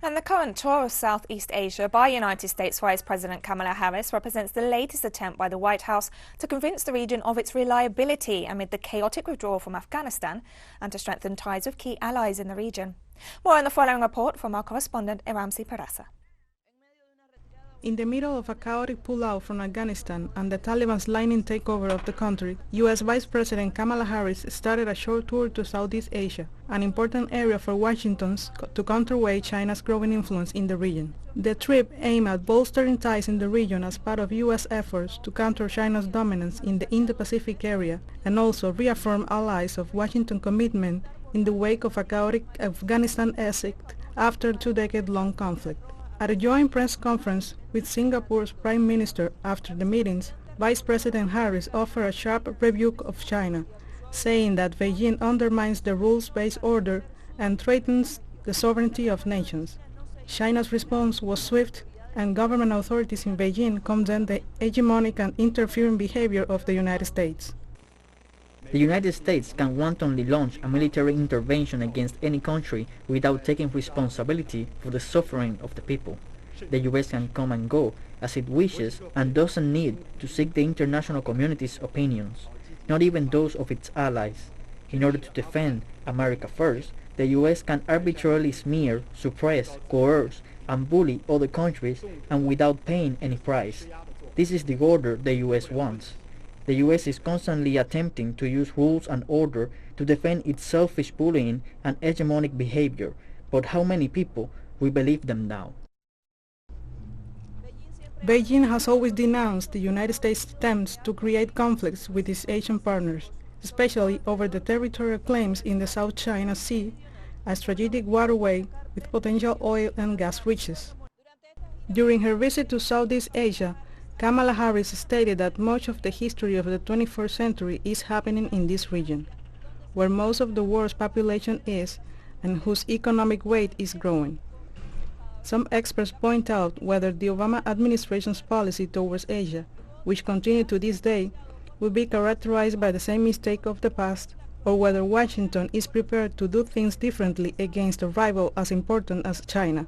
And the current tour of Southeast Asia by United States Vice President Kamala Harris represents the latest attempt by the White House to convince the region of its reliability amid the chaotic withdrawal from Afghanistan and to strengthen ties with key allies in the region. More in the following report from our correspondent Iramsy Peraza. In the middle of a chaotic pullout from Afghanistan and the Taliban's lightning takeover of the country, U.S. Vice President Kamala Harris started a short tour to Southeast Asia, an important area for Washington to counterweight China's growing influence in the region. The trip aimed at bolstering ties in the region as part of U.S. efforts to counter China's dominance in the Indo-Pacific area and also reaffirm allies of Washington's commitment in the wake of a chaotic Afghanistan exit after a two-decade-long conflict. At a joint press conference with Singapore's Prime Minister after the meetings, Vice President Harris offered a sharp rebuke of China, saying that Beijing undermines the rules-based order and threatens the sovereignty of nations. China's response was swift, and government authorities in Beijing condemned the hegemonic and interfering behavior of the United States. The United States can wantonly launch a military intervention against any country without taking responsibility for the suffering of the people. The US can come and go as it wishes and doesn't need to seek the international community's opinions, not even those of its allies. In order to defend America first, the US can arbitrarily smear, suppress, coerce, and bully other countries and without paying any price. This is the order the US wants. The US is constantly attempting to use rules and order to defend its selfish bullying and hegemonic behavior, but how many people will believe them now? Beijing has always denounced the United States' attempts to create conflicts with its Asian partners, especially over the territorial claims in the South China Sea, a strategic waterway with potential oil and gas riches. During her visit to Southeast Asia, Kamala Harris stated that much of the history of the 21st century is happening in this region, where most of the world's population is and whose economic weight is growing. Some experts point out whether the Obama administration's policy towards Asia, which continued to this day, will be characterized by the same mistake of the past, or whether Washington is prepared to do things differently against a rival as important as China.